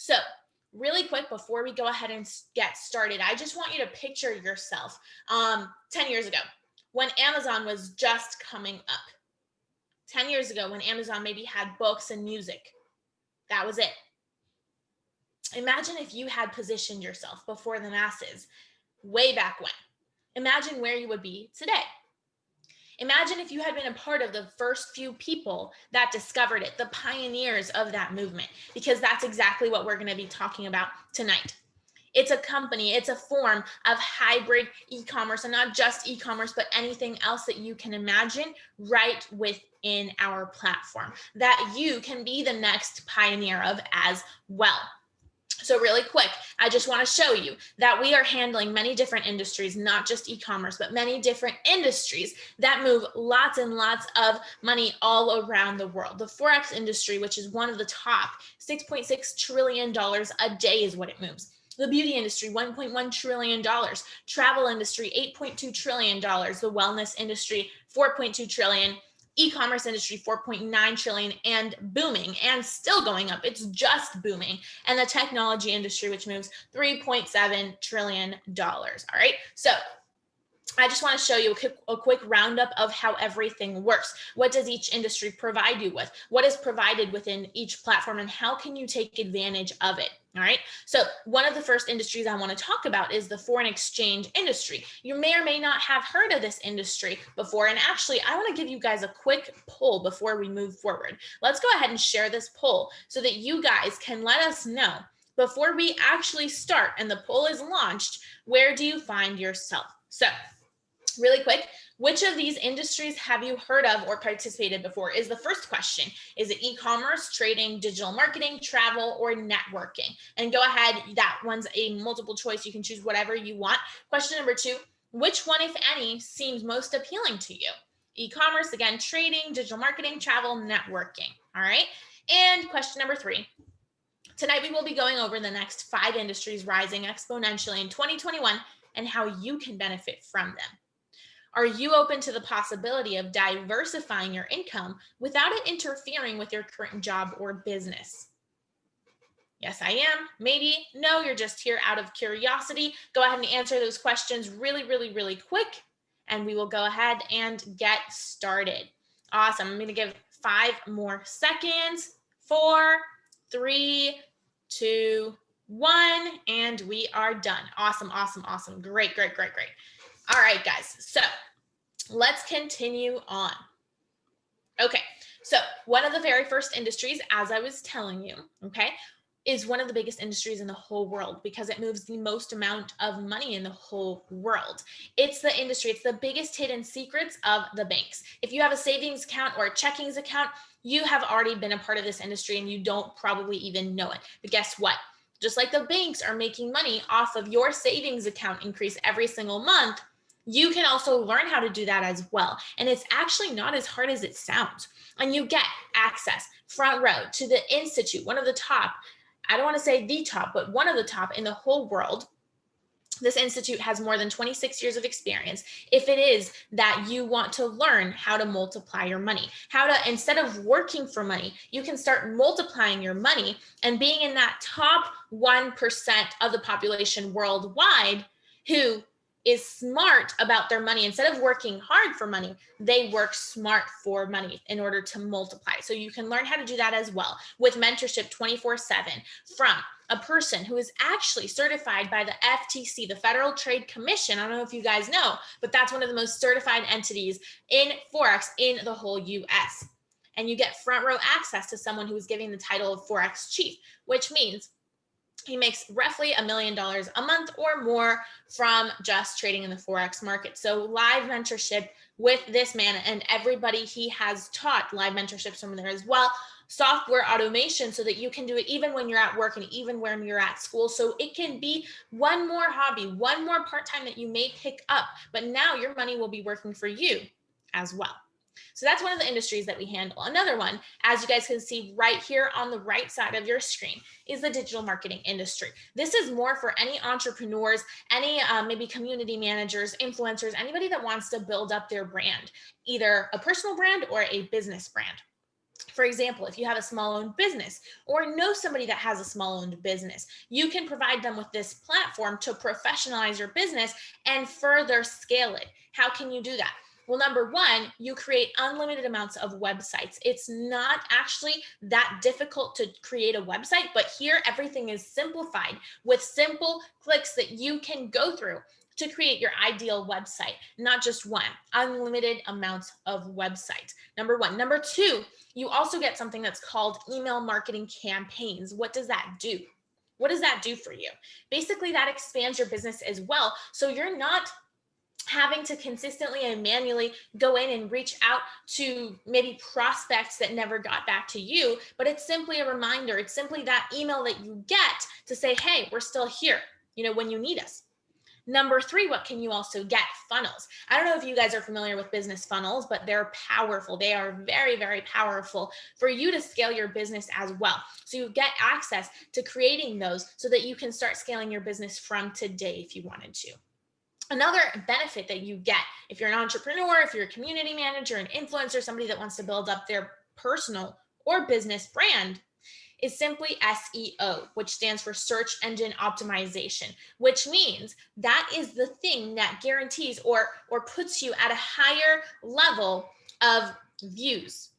So really quick, before we go ahead and get started, I just want you to picture yourself 10 years ago when Amazon was just coming up. 10 years ago when Amazon maybe had books and music. That was it. Imagine if you had positioned yourself before the masses way back when. Imagine where you would be today. Imagine if you had been a part of the first few people that discovered it, the pioneers of that movement, because that's exactly what we're going to be talking about tonight. It's a company, it's a form of hybrid e-commerce, and not just e-commerce, but anything else that you can imagine right within our platform that you can be the next pioneer of as well. So really quick, I just want to show you that we are handling many different industries, not just e-commerce, but many different industries that move lots and lots of money all around the world. The Forex industry, which is one of the top, $6.6 trillion a day is what it moves. The beauty industry, $1.1 trillion. Travel industry, $8.2 trillion. The wellness industry, $4.2 trillion. E-commerce industry, $4.9 trillion, and booming and still going up. It's just booming. And the technology industry, which moves $3.7 trillion. All right. So I just want to show you a quick roundup of how everything works. What does each industry provide you with? What is provided within each platform, and how can you take advantage of it? All right. So one of the first industries I want to talk about is the foreign exchange industry. You may or may not have heard of this industry before. And actually, I want to give you guys a quick poll before we move forward. Let's go ahead and share this poll so that you guys can let us know before we actually start and the poll is launched, where do you find yourself? So really quick, which of these industries have you heard of or participated before is the first question. Is it e-commerce, trading, digital marketing, travel, or networking? And go ahead, that one's a multiple choice. You can choose whatever you want. Question number 2, which one, if any, seems most appealing to you? E-commerce, again, trading, digital marketing, travel, networking. All right. And question number 3. Tonight, we will be going over the next 5 industries rising exponentially in 2021 and how you can benefit from them. Are you open to the possibility of diversifying your income without it interfering with your current job or business? Yes, I am. Maybe. No, you're just here out of curiosity. Go ahead and answer those questions really quick, and we will go ahead and get started. Awesome. I'm going to give 5 more seconds. 4, 3, 2, 1, and we are done. Awesome. Great. All right, guys. So let's continue on. Okay. So one of the very first industries, as I was telling you, okay, is one of the biggest industries in the whole world because it moves the most amount of money in the whole world. It's the industry. It's the biggest hidden secrets of the banks. If you have a savings account or a checkings account, you have already been a part of this industry and you don't probably even know it. But guess what? Just like the banks are making money off of your savings account increase every single month, you can also learn how to do that as well. And it's actually not as hard as it sounds. And you get access front row to the institute, one of the top, I don't want to say the top, but one of the top in the whole world. This institute has more than 26 years of experience. If it is that you want to learn how to multiply your money, how to, instead of working for money, you can start multiplying your money and being in that top 1% of the population worldwide who is smart about their money. Instead of working hard for money, they work smart for money in order to multiply. So you can learn how to do that as well with mentorship 24/7 from a person who is actually certified by the FTC, the Federal Trade Commission. I don't know if you guys know, but that's one of the most certified entities in Forex in the whole US. And you get front row access to someone who is giving the title of Forex Chief, which means he makes roughly $1 million a month or more from just trading in the Forex market. So live mentorship with this man and everybody he has taught live mentorships from there as well. Software automation so that you can do it even when you're at work and even when you're at school. So it can be one more hobby, one more part-time that you may pick up, but now your money will be working for you as well. So that's one of the industries that we handle. Another one, as you guys can see right here on the right side of your screen, is the digital marketing industry. This is more for any entrepreneurs, any maybe community managers, influencers, anybody that wants to build up their brand, either a personal brand or a business brand. For example, if you have a small owned business or know somebody that has a small owned business, you can provide them with this platform to professionalize your business and further scale it. How can you do that? Well, number one, you create unlimited amounts of websites. It's not actually that difficult to create a website, but here everything is simplified with simple clicks that you can go through to create your ideal website, not just one, unlimited amounts of websites. Number one. Number two, you also get something that's called email marketing campaigns. What does that do? What does that do for you? Basically, that expands your business as well. So you're not having to consistently and manually go in and reach out to maybe prospects that never got back to you, but it's simply a reminder. It's simply that email that you get to say, hey, we're still here, when you need us. Number three, what can you also get? Funnels. I don't know if you guys are familiar with business funnels, but they're powerful. They are very, very powerful for you to scale your business as well. So you get access to creating those so that you can start scaling your business from today if you wanted to. Another benefit that you get if you're an entrepreneur, if you're a community manager, an influencer, somebody that wants to build up their personal or business brand, is simply SEO, which stands for search engine optimization, which means that is the thing that guarantees or puts you at a higher level of views.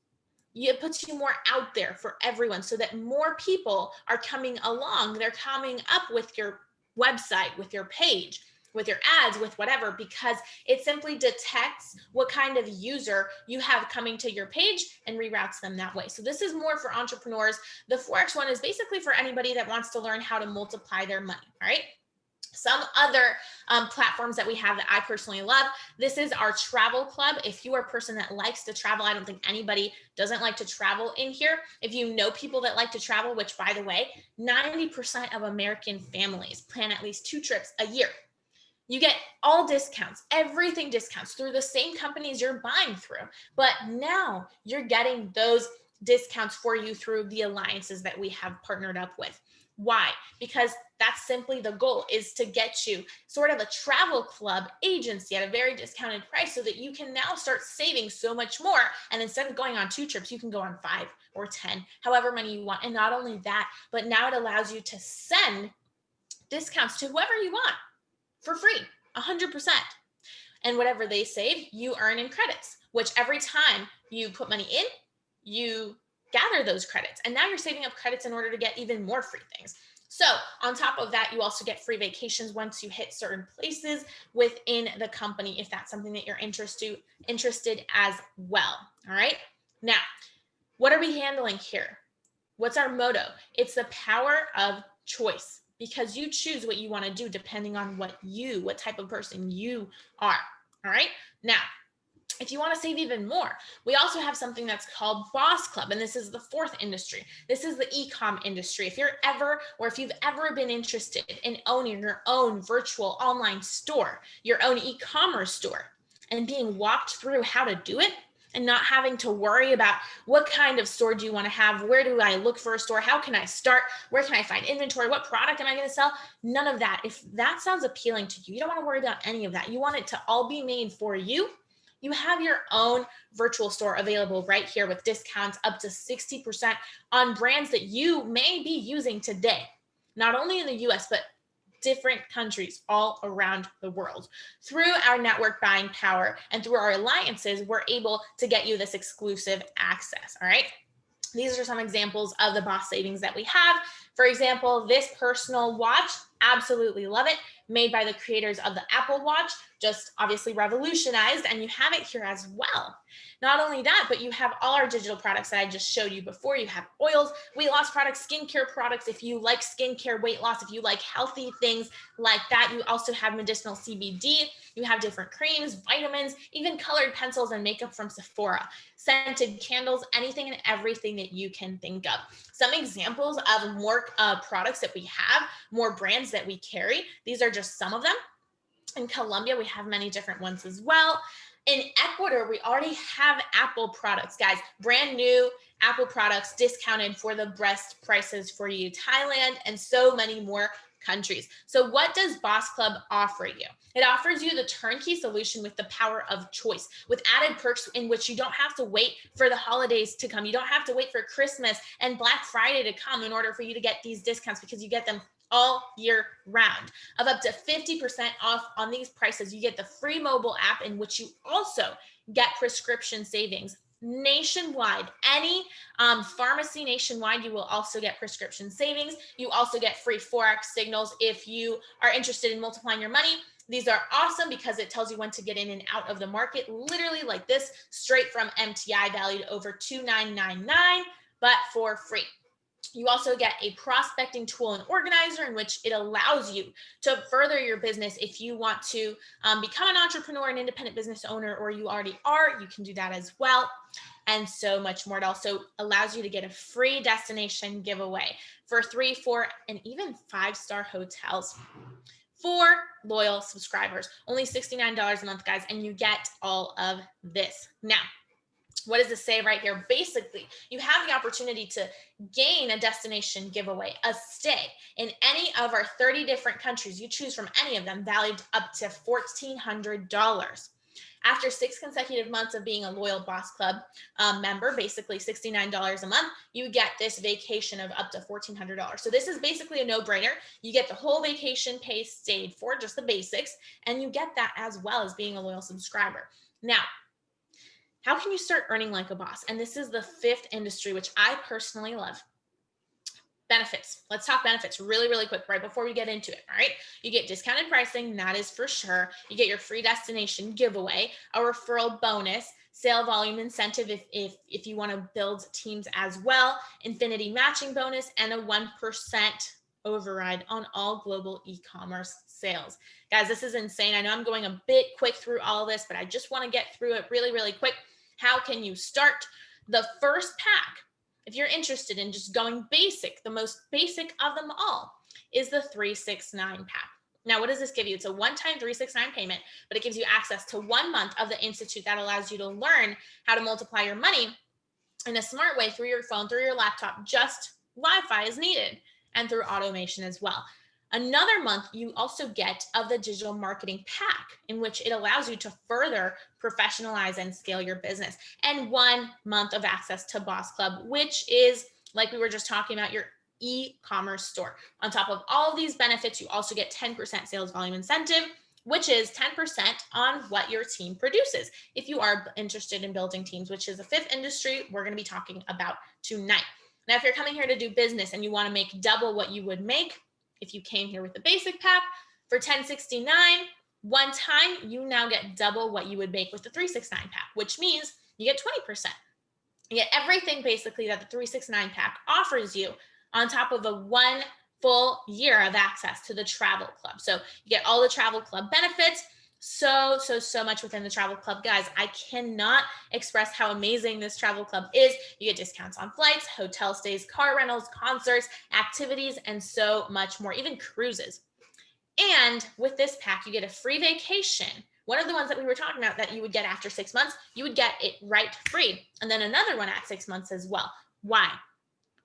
It puts you more out there for everyone so that more people are coming along. They're coming up with your website, with your page, with your ads, with whatever, because it simply detects what kind of user you have coming to your page and reroutes them that way. So this is more for entrepreneurs. The Forex one is basically for anybody that wants to learn how to multiply their money, all right? Some other platforms that we have that I personally love. This is our travel club. If you are a person that likes to travel, I don't think anybody doesn't like to travel in here. If you know people that like to travel, which by the way, 90% of American families plan at least 2 trips a year. You get all discounts, everything discounts through the same companies you're buying through. But now you're getting those discounts for you through the alliances that we have partnered up with. Why? Because that's simply the goal, is to get you sort of a travel club agency at a very discounted price so that you can now start saving so much more. And instead of going on 2 trips, you can go on 5 or 10, however many you want. And not only that, but now it allows you to send discounts to whoever you want for free, 100%. And whatever they save, you earn in credits, which every time you put money in, you gather those credits. And now you're saving up credits in order to get even more free things. So on top of that, you also get free vacations once you hit certain places within the company, if that's something that you're interested as well. All right. Now, what are we handling here? What's our motto? It's the power of choice, because you choose what you want to do depending on what type of person you are. All right. Now, if you want to save even more, we also have something that's called Boss Club. And this is the fourth industry. This is the e-com industry. If you've ever been interested in owning your own virtual online store, your own e-commerce store, and being walked through how to do it, and not having to worry about what kind of store do you want to have? Where do I look for a store? How can I start? Where can I find inventory? What product am I going to sell? None of that. If that sounds appealing to you, you don't want to worry about any of that. You want it to all be made for you. You have your own virtual store available right here with discounts up to 60% on brands that you may be using today, not only in the US, but different countries all around the world. Through our network buying power and through our alliances, we're able to get you this exclusive access. All right. These are some examples of the boss savings that we have. For example, this personal watch, absolutely love it. Made by the creators of the Apple Watch, just obviously revolutionized, and you have it here as well. Not only that, but you have all our digital products that I just showed you before. You have oils, weight loss products, skincare products. If you like skincare, weight loss, if you like healthy things like that, you also have medicinal CBD. You have different creams, vitamins, even colored pencils and makeup from Sephora, scented candles, anything and everything that you can think of. Some examples of more products that we have, more brands that we carry. These are just some of them. In Colombia, we have many different ones as well. In Ecuador, we already have Apple products, guys, brand new Apple products discounted for the best prices for you. Thailand and so many more countries. So what does Boss Club offer you? It offers you the turnkey solution with the power of choice, with added perks in which you don't have to wait for the holidays to come. You don't have to wait for Christmas and Black Friday to come in order for you to get these discounts, because you get them all year round. Of up to 50% off on these prices, you get the free mobile app in which you also get prescription savings nationwide. Any pharmacy nationwide, you will also get prescription savings. You also get free Forex signals if you are interested in multiplying your money. These are awesome because it tells you when to get in and out of the market, literally like this, straight from MTI, valued over $2,999, but for free. You also get a prospecting tool and organizer in which it allows you to further your business. If you want to become an entrepreneur, an independent business owner, or you already are, you can do that as well. And so much more. It also allows you to get a free destination giveaway for 3, 4, and even 5-star hotels for loyal subscribers. Only $69 a month, guys, and you get all of this. Now, what does this say right here? Basically, you have the opportunity to gain a destination giveaway, a stay in any of our 30 different countries. You choose from any of them, valued up to $1,400. After 6 consecutive months of being a loyal Boss Club member, basically $69 a month, you get this vacation of up to $1,400. So this is basically a no-brainer. You get the whole vacation paid for, just the basics, and you get that as well as being a loyal subscriber. Now, how can you start earning like a boss? And this is the 5th industry, which I personally love. Benefits. Let's talk benefits really, really quick right before we get into it. All right. You get discounted pricing. That is for sure. You get your free destination giveaway, a referral bonus, sale volume incentive if you want to build teams as well, infinity matching bonus, and a 1% override on all global e-commerce sales. Guys, this is insane. I know I'm going a bit quick through all this, but I just want to get through it really, really quick. How can you start? The first pack, if you're interested in just going basic, the most basic of them all, is the 369 pack. Now, what does this give you? It's a one-time 369 payment, but it gives you access to 1 month of the Institute that allows you to learn how to multiply your money in a smart way through your phone, through your laptop. Just Wi-Fi is needed, and through automation as well. Another month you also get of the digital marketing pack, in which it allows you to further professionalize and scale your business. And 1 month of access to Boss Club, which is, like we were just talking about, your e-commerce store. On top of all of these benefits, you also get 10% sales volume incentive, which is 10% on what your team produces. If you are interested in building teams, which is the 5th industry we're going to be talking about tonight. Now, if you're coming here to do business and you want to make double what you would make if you came here with the basic pack, for $1069, one time, you now get double what you would make with the 369 pack, which means you get 20%. You get everything basically that the 369 pack offers you on top of a 1 full year of access to the travel club. So you get all the travel club benefits, so much within the travel club. Guys, I cannot express how amazing this travel club is. You get discounts on flights, hotel stays, car rentals, concerts, activities, and so much more, even cruises. And with this pack, you get a free vacation. One of the ones that we were talking about that you would get after 6 months, you would get it right free. And then another one at 6 months as well. Why?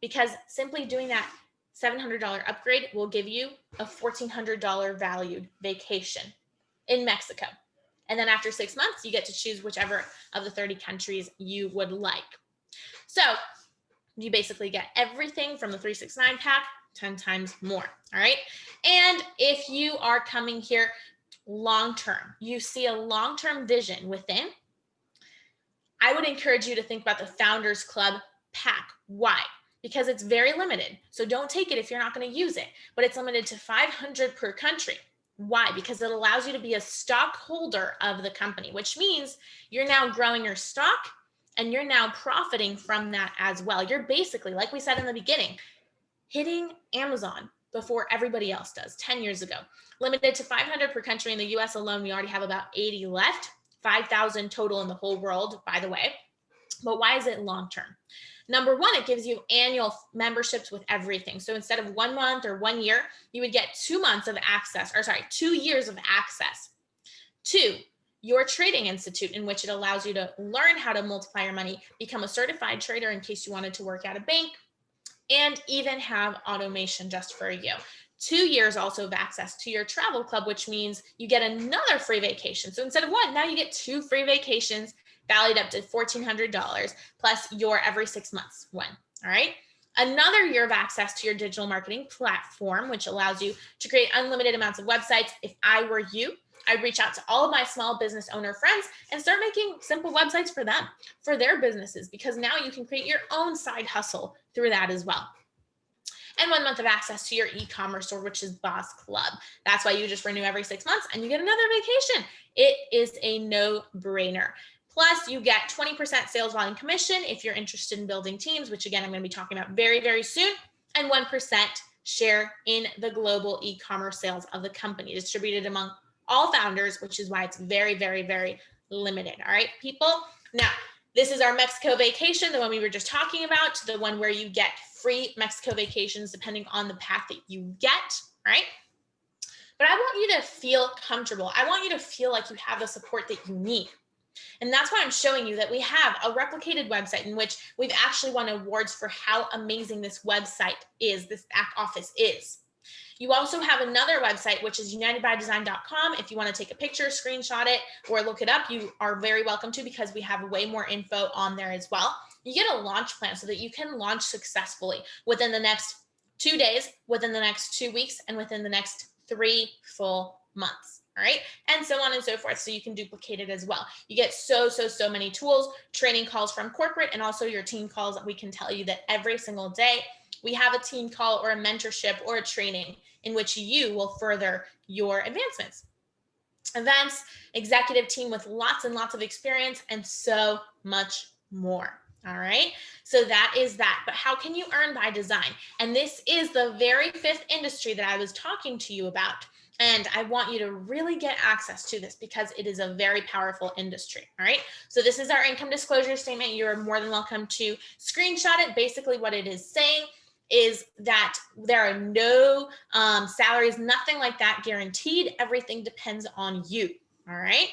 Because simply doing that $700 upgrade will give you a $1,400 valued vacation in Mexico. And then after 6 months, you get to choose whichever of the 30 countries you would like. So you basically get everything from the 369 pack 10 times more. All right. And if you are coming here long-term, you see a long-term vision within, I would encourage you to think about the Founders Club pack. Why? Because it's very limited. So don't take it if you're not going to use it, but it's limited to 500 per country. Why? Because it allows you to be a stockholder of the company, which means you're now growing your stock and you're now profiting from that as well. You're basically, like we said in the beginning, hitting Amazon before everybody else does 10 years ago. Limited to 500 per country. In the US alone, we already have about 80 left, 5,000 total in the whole world, by the way. But why is it long-term? Number one, it gives you annual memberships with everything. So instead of 1 month or 1 year, you would get 2 months of access, 2 years of access to your trading institute, in which it allows you to learn how to multiply your money, become a certified trader in case you wanted to work at a bank, and even have automation just for you. 2 years also of access to your travel club, which means you get another free vacation. So instead of one, now you get 2 free vacations valued up to $1,400 plus your every 6 months one. All right. Another year of access to your digital marketing platform, which allows you to create unlimited amounts of websites. If I were you, I'd reach out to all of my small business owner friends and start making simple websites for them, for their businesses, because now you can create your own side hustle through that as well. And 1 month of access to your e-commerce store, which is Boss Club. That's why you just renew every 6 months and you get another vacation. It is a no-brainer. Plus, you get 20% sales volume commission if you're interested in building teams, which again, I'm going to be talking about very, very soon, and 1% share in the global e-commerce sales of the company, distributed among all founders, which is why it's very, very, very limited. All right, people. Now, this is our Mexico vacation, the one we were just talking about, the one where you get free Mexico vacations depending on the path that you get, right? But I want you to feel comfortable. I want you to feel like you have the support that you need. And that's why I'm showing you that we have a replicated website in which we've actually won awards for how amazing this website is, this back office is. You also have another website, which is unitedbydesign.com. If you want to take a picture, screenshot it, or look it up, you are very welcome to, because we have way more info on there as well. You get a launch plan so that you can launch successfully within the next 2 days, within the next 2 weeks, and within the next 3 full months. All right. And so on and so forth. So you can duplicate it as well. You get so many tools, training calls from corporate, and also your team calls. We can tell you that every single day we have a team call or a mentorship or a training in which you will further your advancements. Events, executive team with lots and lots of experience, and so much more. All right. So that is that. But how can you earn by design? And this is the very 5th industry that I was talking to you about. And I want you to really get access to this because it is a very powerful industry. All right. So this is our income disclosure statement. You're more than welcome to screenshot it. Basically, what it is saying is that there are no salaries, nothing like that guaranteed. Everything depends on you. All right.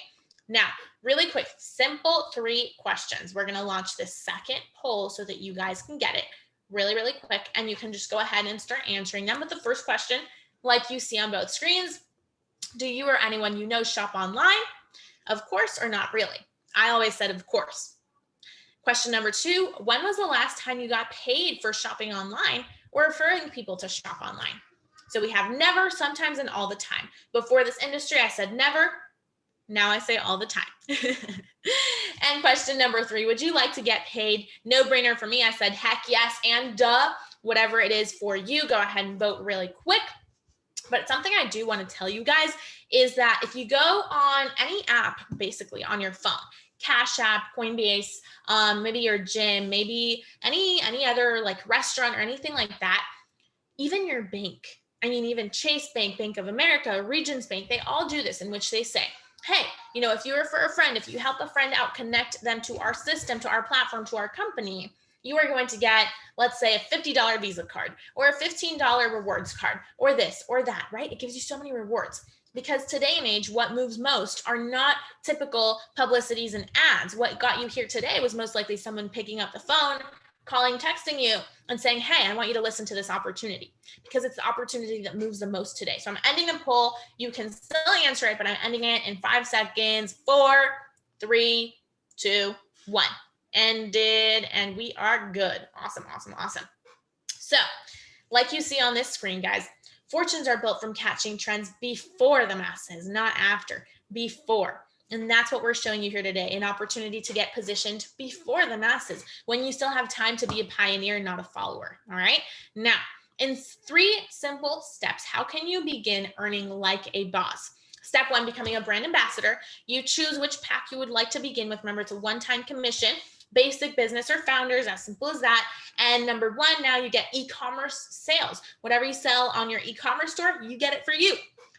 Now, really quick, simple 3 questions. We're going to launch this second poll so that you guys can get it really, really quick. And you can just go ahead and start answering them. But the first question, like you see on both screens, do you or anyone you know shop online? Of course or not really? I always said, of course. Question number 2, when was the last time you got paid for shopping online or referring people to shop online? So we have never, sometimes, and all the time. Before this industry, I said never. Now I say all the time. And question number 3, would you like to get paid? No brainer for me. I said heck yes and duh. Whatever it is for you, go ahead and vote really quick. But something I do want to tell you guys is that if you go on any app, basically on your phone, Cash App, Coinbase, maybe your gym, maybe any other like restaurant or anything like that, even your bank, I mean, even Chase Bank, Bank of America, Regions Bank, they all do this, in which they say, hey, you know, if you refer a friend, if you help a friend out, connect them to our system, to our platform, to our company, you are going to get, let's say, a $50 Visa card or a $15 rewards card or this or that, right? It gives you so many rewards. Because today and age, what moves most are not typical publicities and ads. What got you here today was most likely someone picking up the phone, calling, texting you, and saying, hey, I want you to listen to this opportunity, because it's the opportunity that moves the most today. So I'm ending the poll. You can still answer it, but I'm ending it in 5 seconds. 4, 3, 2, 1. Ended, and we are good. Awesome. So, like you see on this screen, guys, fortunes are built from catching trends before the masses, not after, before. And that's what we're showing you here today, an opportunity to get positioned before the masses, when you still have time to be a pioneer, not a follower. All right. Now, in 3 simple steps, how can you begin earning like a boss? Step 1, becoming a brand ambassador. You choose which pack you would like to begin with. Remember, it's a one-time commission. Basic, business, or founders, as simple as that. And number 1, now you get e-commerce sales. Whatever you sell on your e-commerce store, you get it for you.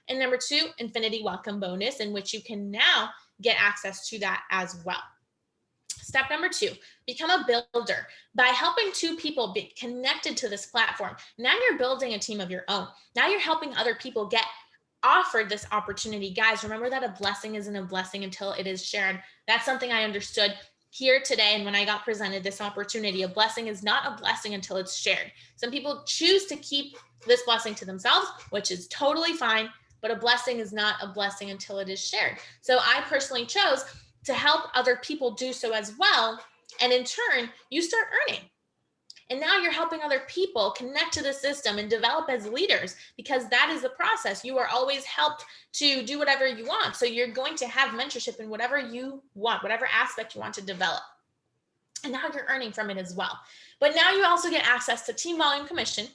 And number 2, infinity welcome bonus, in which you can now get access to that as well. Step number 2, become a builder. By helping 2 people be connected to this platform, now you're building a team of your own. Now you're helping other people get offered this opportunity. Guys, remember that a blessing isn't a blessing until it is shared. That's something I understood here today and when I got presented this opportunity, a blessing is not a blessing until it's shared. Some people choose to keep this blessing to themselves, which is totally fine, but a blessing is not a blessing until it is shared. So I personally chose to help other people do so as well. And in turn, you start earning. And now you're helping other people connect to the system and develop as leaders, because that is the process. You are always helped to do whatever you want. So you're going to have mentorship in whatever you want, whatever aspect you want to develop. And now you're earning from it as well. But now you also get access to team volume commission.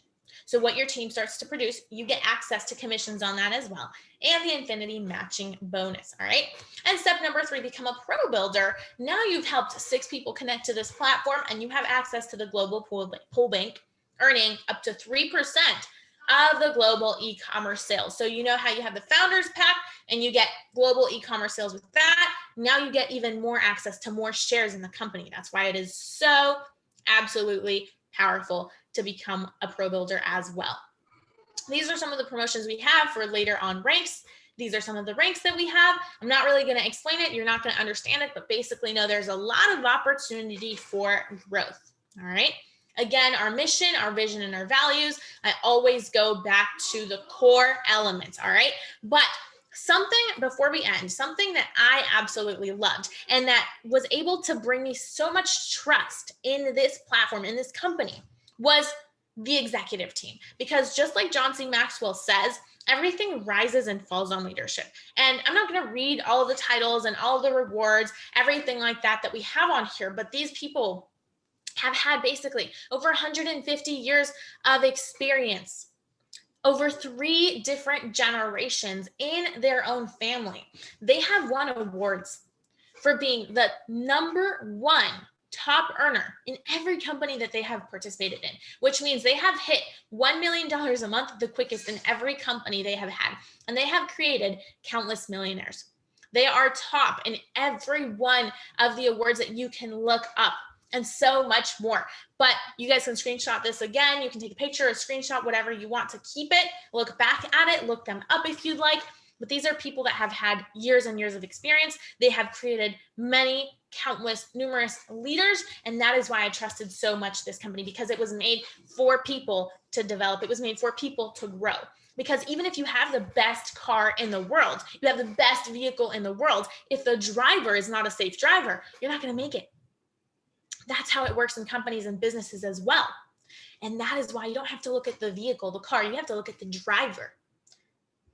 So what your team starts to produce, you get access to commissions on that as well, and the infinity matching bonus. All right. And step number 3, become a pro builder. Now you've helped 6 people connect to this platform, and you have access to the global pool bank, earning up to 3% of the global e-commerce sales. So you know how you have the founders pack and you get global e-commerce sales with that. Now you get even more access to more shares in the company. That's why it is so absolutely powerful to become a pro builder as well. These are some of the promotions we have for later on ranks. These are some of the ranks that we have. I'm not really going to explain it. You're not going to understand it, but basically know there's a lot of opportunity for growth. All right. Again, our mission, our vision, and our values, I always go back to the core elements. All right. But something before we end, something that I absolutely loved and that was able to bring me so much trust in this platform, in this company, was the executive team. Because just like John C. Maxwell says, everything rises and falls on leadership. And I'm not going to read all of the titles and all of the rewards, everything like that we have on here, but these people have had basically over 150 years of experience, over 3 different generations in their own family. They have won awards for being the #1 top earner in every company that they have participated in, which means they have hit $1 million a month the quickest in every company they have had. And they have created countless millionaires. They are top in every one of the awards that you can look up, and so much more. But you guys can screenshot this again. You can take a picture, a screenshot, whatever you want to keep it. Look back at it, look them up if you'd like. But these are people that have had years and years of experience. They have created many, countless, numerous leaders. And that is why I trusted so much this company, because it was made for people to develop. It was made for people to grow. Because even if you have the best car in the world, you have the best vehicle in the world, if the driver is not a safe driver, you're not going to make it. That's how it works in companies and businesses as well. And that is why you don't have to look at the vehicle, the car. You have to look at the driver,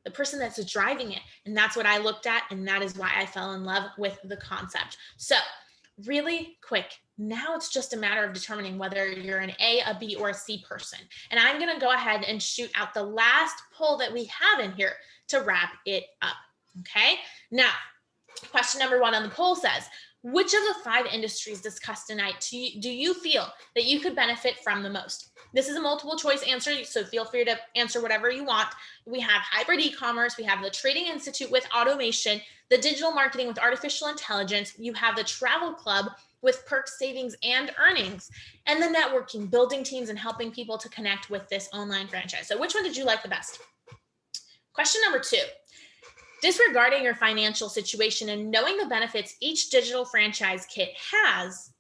the person that's driving it. And that's what I looked at. And that is why I fell in love with the concept. So really quick, now it's just a matter of determining whether you're an A, a B, or a C person. And I'm going to go ahead and shoot out the last poll that we have in here to wrap it up. Okay. Now, question number 1 on the poll says, which of the 5 industries discussed tonight do you feel that you could benefit from the most? This is a multiple choice answer, so feel free to answer whatever you want. We have hybrid e-commerce, we have the Trading Institute with automation, the digital marketing with artificial intelligence, you have the travel club with perks, savings, and earnings, and the networking, building teams and helping people to connect with this online franchise. So which one did you like the best? Question number 2. Disregarding your financial situation and knowing the benefits each digital franchise kit has,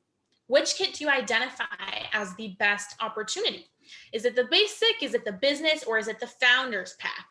which kit do you identify as the best opportunity? Is it the basic, is it the business, or is it the founders pack?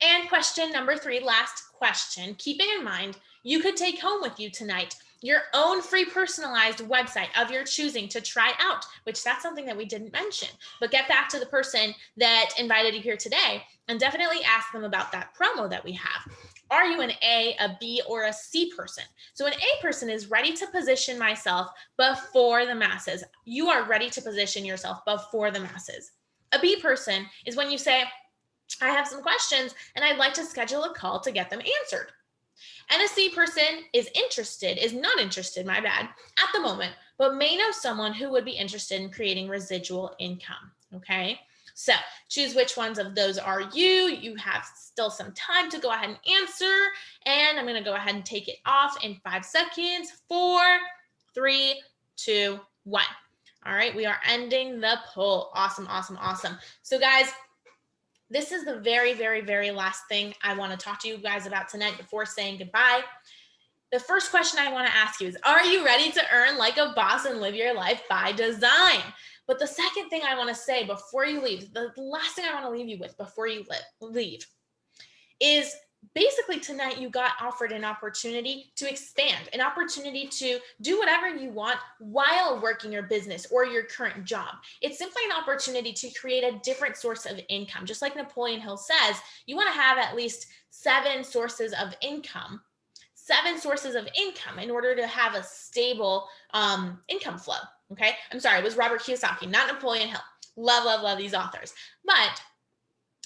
And question number 3, last question, keeping in mind, you could take home with you tonight your own free personalized website of your choosing to try out, which that's something that we didn't mention. But get back to the person that invited you here today and definitely ask them about that promo that we have. Are you an A, a B, or a C person? So an A person is ready to position myself before the masses. You are ready to position yourself before the masses. A B person is when you say, I have some questions and I'd like to schedule a call to get them answered. And a C person is not interested, my bad, at the moment, but may know someone who would be interested in creating residual income, okay? So choose which ones of those are you. You have still some time to go ahead and answer, and I'm gonna go ahead and take it off in 5 seconds. 4, 3, 2, 1. All right, we are ending the poll. Awesome, awesome, awesome. So guys, this is the very, very, very last thing I want to talk to you guys about tonight before saying goodbye. the first question I want to ask you is, are you ready to earn like a boss and live your life by design? But the second thing I want to say before you leave, the last thing I want to leave you with before you leave is basically tonight you got offered an opportunity to expand, an opportunity to do whatever you want while working your business or your current job. It's simply an opportunity to create a different source of income. Just like Napoleon Hill says, you want to have at least 7 sources of income. 7 sources of income in order to have a stable income flow. Okay. I'm sorry, it was Robert Kiyosaki, not Napoleon Hill. Love, love, love these authors. But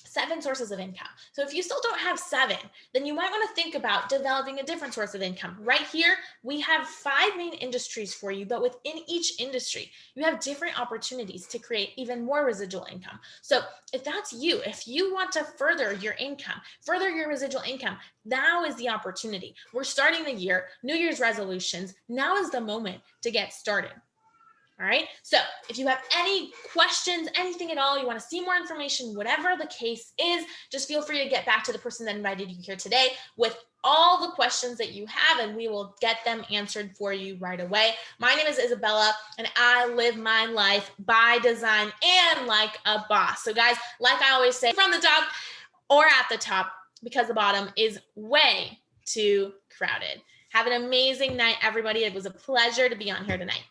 7 sources of income. So if you still don't have 7, then you might want to think about developing a different source of income. Right here, we have 5 main industries for you, but within each industry, you have different opportunities to create even more residual income. So if that's you, if you want to further your income, further your residual income, now is the opportunity. We're starting the year, New Year's resolutions. Now is the moment to get started. All right. So if you have any questions, anything at all, you want to see more information, whatever the case is, just feel free to get back to the person that invited you here today with all the questions that you have, and we will get them answered for you right away. My name is Isabella, and I live my life by design and like a boss. So guys, like I always say, from the top or at the top, because the bottom is way too crowded. Have an amazing night, everybody. It was a pleasure to be on here tonight.